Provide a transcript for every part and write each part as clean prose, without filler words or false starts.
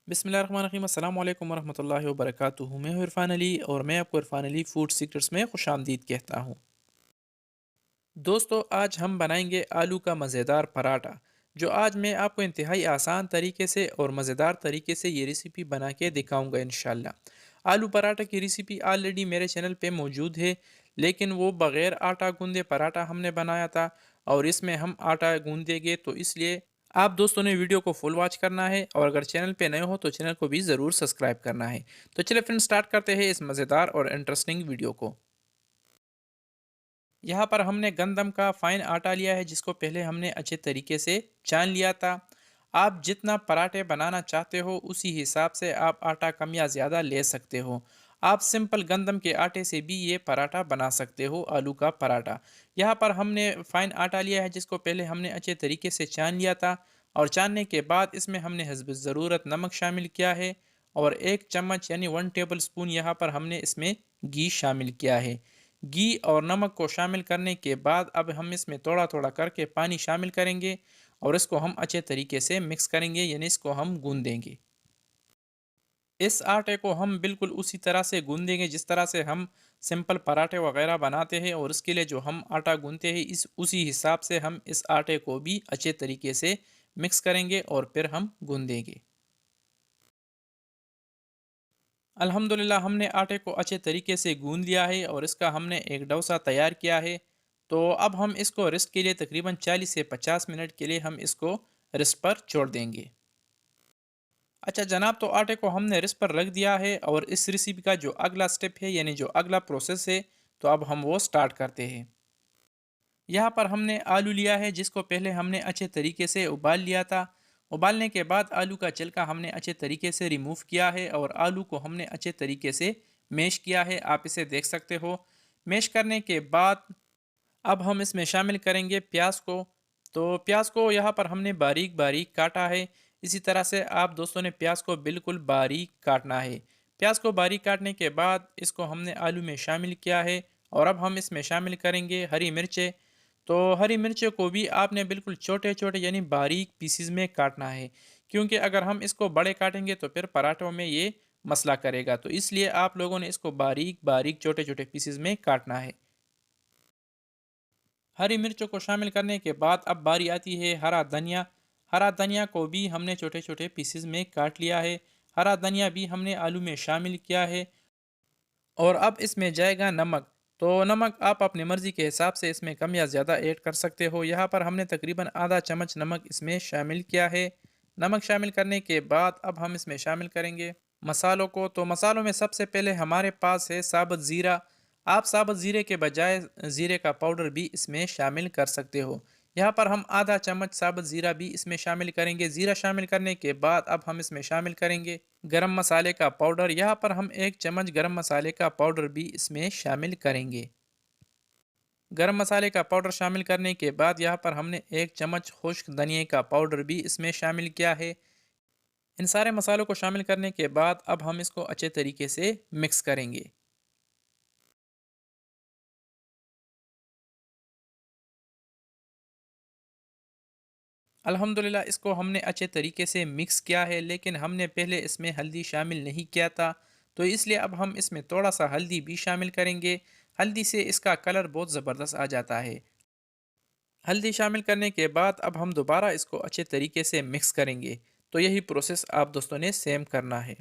बिस्मिल्लाहिर्रहमानिर्रहीम अस्सलाम वालेकुम वरहमतुल्लाहि वबरकातुहू। मैं हूँ इरफान अली और मैं आपको इरफान अली फूड सीक्रेट्स में खुशामदीद कहता हूँ। दोस्तों, आज हम बनाएंगे आलू का मज़ेदार पराठा, जो आज मैं आपको इंतहाई आसान तरीके से और मज़ेदार तरीके से ये रेसिपी बना के दिखाऊंगा इंशाल्लाह। आलू पराठा की रेसिपी ऑलरेडी मेरे चैनल पे मौजूद है, लेकिन वो बग़ैर आटा गूंदे पराठा हमने बनाया था और इसमें हम आटा गूंदेंगे, तो इसलिए आप दोस्तों ने वीडियो को फुल वॉच करना है और अगर चैनल पे नए हो तो चैनल को भी ज़रूर सब्सक्राइब करना है। तो चलिए फ्रेंड, स्टार्ट करते हैं इस मज़ेदार और इंटरेस्टिंग वीडियो को। यहाँ पर हमने गंदम का फाइन आटा लिया है, जिसको पहले हमने अच्छे तरीके से छान लिया था। आप जितना पराठे बनाना चाहते हो उसी हिसाब से आप आटा कम या ज़्यादा ले सकते हो। आप सिंपल गंदम के आटे से भी ये पराठा बना सकते हो, आलू का पराठा। यहाँ पर हमने फाइन आटा लिया है, जिसको पहले हमने अच्छे तरीके से छान लिया था और छानने के बाद इसमें हमने हस्ब ज़रूरत नमक शामिल किया है और 1 चम्मच यानी 1 टेबल स्पून यहाँ पर हमने इसमें घी शामिल किया है। घी और नमक को शामिल करने के बाद अब हम इसमें थोड़ा थोड़ा करके पानी शामिल करेंगे और इसको हम अच्छे तरीके से मिक्स करेंगे, यानी इसको हम गूंदेंगे। इस आटे को हम बिल्कुल उसी तरह से गूंदेंगे जिस तरह से हम सिंपल पराठे वगैरह बनाते हैं, और इसके लिए जो हम आटा गूंदते हैं इस उसी हिसाब से हम इस आटे को भी अच्छे तरीके से मिक्स करेंगे और फिर हम गूंदेंगे। अल्हम्दुलिल्लाह हमने आटे को अच्छे तरीके से गूंद लिया है और इसका हमने एक डोसा तैयार किया है। तो अब हम इसको रेस्ट के लिए तकरीबन 40 से 50 मिनट के लिए हम इसको रेस्ट पर छोड़ देंगे। अच्छा जनाब, तो आटे को हमने रेस्ट पर रख दिया है और इस रेसिपी का जो अगला स्टेप है, यानी जो अगला प्रोसेस है, तो अब हम वो स्टार्ट करते हैं। यहाँ पर हमने आलू लिया है, जिसको पहले हमने अच्छे तरीके से उबाल लिया था। उबालने के बाद आलू का छिलका हमने अच्छे तरीके से रिमूव किया है और आलू को हमने अच्छे तरीके से मैश किया है, आप इसे देख सकते हो। मैश करने के बाद अब हम इसमें शामिल करेंगे प्याज को। तो प्याज को यहाँ पर हमने बारीक बारीक काटा है। इसी तरह से आप दोस्तों ने प्याज को बिल्कुल बारीक काटना है। प्याज को बारीक काटने के बाद इसको हमने आलू में शामिल किया है और अब हम इसमें शामिल करेंगे हरी मिर्चें। तो हरी मिर्चों को भी आपने बिल्कुल छोटे छोटे यानी बारीक पीसीज में काटना है, क्योंकि अगर हम इसको बड़े काटेंगे तो फिर पराठों में ये मसला करेगा, तो इसलिए आप लोगों ने इसको बारीक बारीक छोटे छोटे पीसीज में काटना है। हरी मिर्चों को शामिल करने के बाद अब बारी आती है हरा धनिया। हरा धनिया को भी हमने छोटे छोटे पीसेस में काट लिया है। हरा धनिया भी हमने आलू में शामिल किया है और अब इसमें जाएगा नमक। तो नमक आप अपनी मर्ज़ी के हिसाब से इसमें कम या ज़्यादा ऐड कर सकते हो। यहाँ पर हमने तकरीबन आधा चम्मच नमक इसमें शामिल किया है। नमक शामिल करने के बाद अब हम इसमें शामिल करेंगे मसालों को। तो मसालों में सबसे पहले हमारे पास है साबुत ज़ीरा। आप साबुत ज़ीरे के बजाय ज़ीरे का पाउडर भी इसमें शामिल कर सकते हो। यहाँ पर हम आधा चम्मच साबुत ज़ीरा भी इसमें शामिल करेंगे। ज़ीरा शामिल करने के बाद अब हम इसमें शामिल करेंगे गरम मसाले का पाउडर। यहाँ पर हम 1 चम्मच गरम मसाले का पाउडर भी इसमें शामिल करेंगे। गरम मसाले का पाउडर शामिल करने के बाद यहाँ पर हमने 1 चम्मच खुश्क धनिए का पाउडर भी इसमें शामिल किया है। इन सारे मसालों को शामिल करने के बाद अब हम इसको अच्छे तरीके से मिक्स करेंगे। अल्हम्दुलिल्लाह इसको हमने अच्छे तरीके से मिक्स किया है, लेकिन हमने पहले इसमें हल्दी शामिल नहीं किया था, तो इसलिए अब हम इसमें थोड़ा सा हल्दी भी शामिल करेंगे। हल्दी से इसका कलर बहुत ज़बरदस्त आ जाता है। हल्दी शामिल करने के बाद अब हम दोबारा इसको अच्छे तरीके से मिक्स करेंगे। तो यही प्रोसेस आप दोस्तों ने सेम करना है।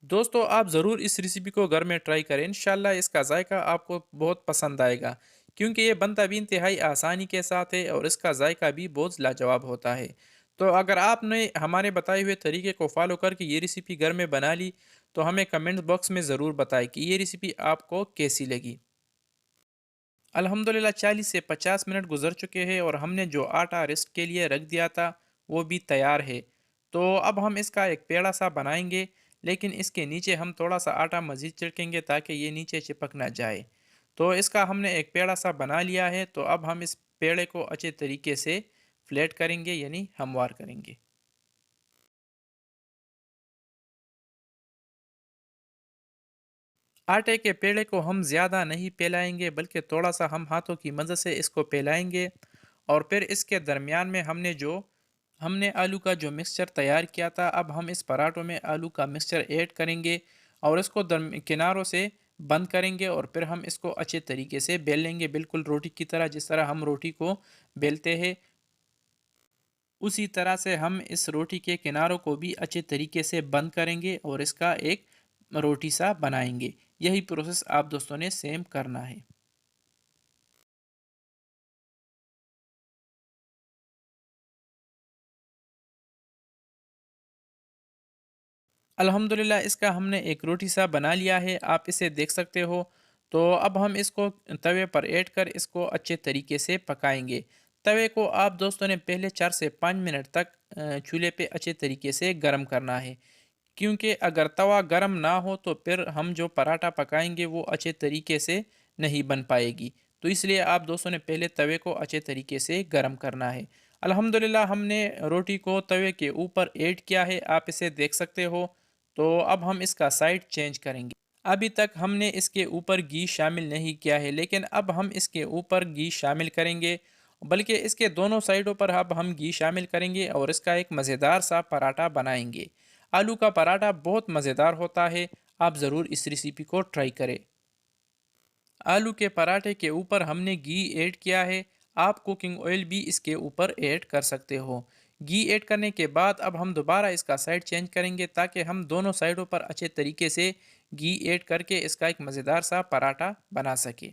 दोस्तों, आप ज़रूर इस रेसिपी को घर में ट्राई करें, इंशाल्लाह इसका जायका आपको बहुत पसंद आएगा, क्योंकि ये बनता भी इंतहाई आसानी के साथ है और इसका जायका भी बहुत लाजवाब होता है। तो अगर आपने हमारे बताए हुए तरीके को फॉलो करके ये रेसिपी घर में बना ली, तो हमें कमेंट बॉक्स में ज़रूर बताएं कि ये रेसिपी आपको कैसी लगी। अल्हम्दुलिल्लाह 40 से 50 मिनट गुजर चुके हैं और हमने जो आटा रेस्ट के लिए रख दिया था वो भी तैयार है। तो अब हम इसका एक पेड़ा सा बनाएंगे, लेकिन इसके नीचे हम थोड़ा सा आटा मज़ीद छिड़केंगे ताकि ये नीचे चिपक ना जाए। तो इसका हमने एक पेड़ा सा बना लिया है। तो अब हम इस पेड़े को अच्छे तरीके से फ्लैट करेंगे, यानी हमवार करेंगे। आटे के पेड़े को हम ज़्यादा नहीं फैलाएंगे, बल्कि थोड़ा सा हम हाथों की मदद से इसको फैलाएंगे और फिर इसके दरमियान में हमने जो हमने आलू का जो मिक्सचर तैयार किया था, अब हम इस पराठों में आलू का मिक्सचर ऐड करेंगे और इसको किनारों से बंद करेंगे और फिर हम इसको अच्छे तरीके से बेल लेंगे, बिल्कुल रोटी की तरह, जिस तरह हम रोटी को बेलते हैं उसी तरह से हम इस रोटी के किनारों को भी अच्छे तरीके से बंद करेंगे और इसका एक रोटी सा बनाएंगे। यही प्रोसेस आप दोस्तों ने सेम करना है। अल्हम्दुलिल्लाह इसका हमने एक रोटी सा बना लिया है, आप इसे देख सकते हो। तो अब हम इसको तवे पर ऐड कर इसको अच्छे तरीके से पकाएंगे। तवे को आप दोस्तों ने पहले 4 से 5 मिनट तक चूल्हे पे अच्छे तरीके से गर्म करना है, क्योंकि अगर तवा गर्म ना हो तो फिर हम जो पराठा पकाएंगे वो अच्छे तरीके से नहीं बन पाएगी। तो इसलिए आप दोस्तों ने पहले तवे को अच्छे तरीके से गर्म करना है। अल्हम्दुलिल्लाह हमने रोटी को तवे के ऊपर ऐड किया है, आप इसे देख सकते हो। तो अब हम इसका साइड चेंज करेंगे। अभी तक हमने इसके ऊपर घी शामिल नहीं किया है, लेकिन अब हम इसके ऊपर घी शामिल करेंगे, बल्कि इसके दोनों साइडों पर अब हम घी शामिल करेंगे और इसका एक मज़ेदार सा पराठा बनाएंगे। आलू का पराठा बहुत मज़ेदार होता है, आप ज़रूर इस रेसिपी को ट्राई करें। आलू के पराठे के ऊपर हमने घी ऐड किया है, आप कुकिंग ऑयल भी इसके ऊपर ऐड कर सकते हो। घी ऐड करने के बाद अब हम दोबारा इसका साइड चेंज करेंगे, ताकि हम दोनों साइडों पर अच्छे तरीके से घी ऐड करके इसका एक मज़ेदार सा पराठा बना सके।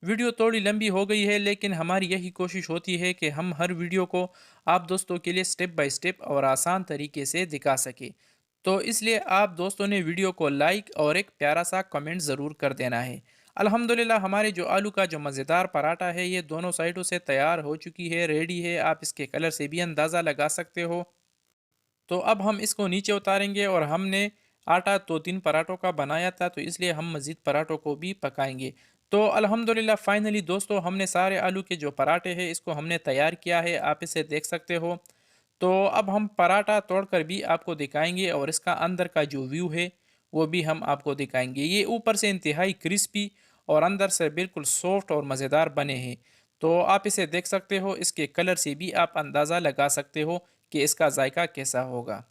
वीडियो थोड़ी लंबी हो गई है, लेकिन हमारी यही कोशिश होती है कि हम हर वीडियो को आप दोस्तों के लिए स्टेप बाय स्टेप और आसान तरीके से दिखा सके। तो इसलिए आप दोस्तों ने वीडियो को लाइक और एक प्यारा सा कमेंट ज़रूर कर देना है। अल्हम्दुलिल्लाह हमारे जो आलू का जो मज़ेदार पराठा है, ये दोनों साइडों से तैयार हो चुकी है, रेडी है, आप इसके कलर से भी अंदाज़ा लगा सकते हो। तो अब हम इसको नीचे उतारेंगे और हमने आटा 2-3 पराठों का बनाया था, तो इसलिए हम मज़ीद पराठों को भी पकाएँगे। तो अल्हम्दुलिल्लाह फ़ाइनली दोस्तों हमने सारे आलू के जो पराठे हैं इसको हमने तैयार किया है, आप इसे देख सकते हो। तो अब हम पराठा तोड़कर भी आपको दिखाएँगे और इसका अंदर का जो व्यू है वो भी हम आपको दिखाएँगे। ये ऊपर से इंतहाई क्रिस्पी और अंदर से बिल्कुल सॉफ्ट और मज़ेदार बने हैं। तो आप इसे देख सकते हो, इसके कलर से भी आप अंदाज़ा लगा सकते हो कि इसका जायका कैसा होगा।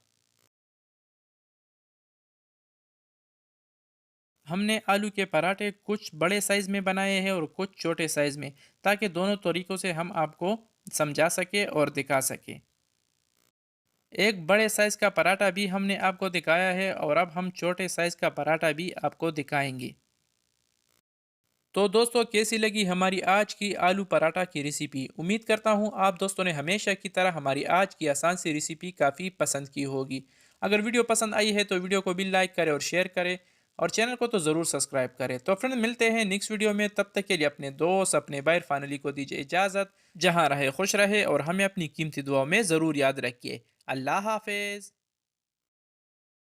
हमने आलू के पराठे कुछ बड़े साइज़ में बनाए हैं और कुछ छोटे साइज़ में, ताकि दोनों तरीक़ों से हम आपको समझा सकें और दिखा सकें। एक बड़े साइज़ का पराठा भी हमने आपको दिखाया है और अब हम छोटे साइज़ का पराठा भी आपको दिखाएँगे। तो दोस्तों कैसी लगी हमारी आज की आलू पराठा की रेसिपी। उम्मीद करता हूँ आप दोस्तों ने हमेशा की तरह हमारी आज की आसान सी रेसिपी काफ़ी पसंद की होगी। अगर वीडियो पसंद आई है तो वीडियो को भी लाइक करें और शेयर करें और चैनल को तो ज़रूर सब्सक्राइब करें। तो फ्रेंड मिलते हैं नेक्स्ट वीडियो में, तब तक के लिए अपने दोस्त अपने भाई फाइनली को दीजिए इजाज़त। जहाँ रहे खुश रहे और हमें अपनी कीमती दुआओं में ज़रूर याद रखिए। अल्लाह हाफिज़।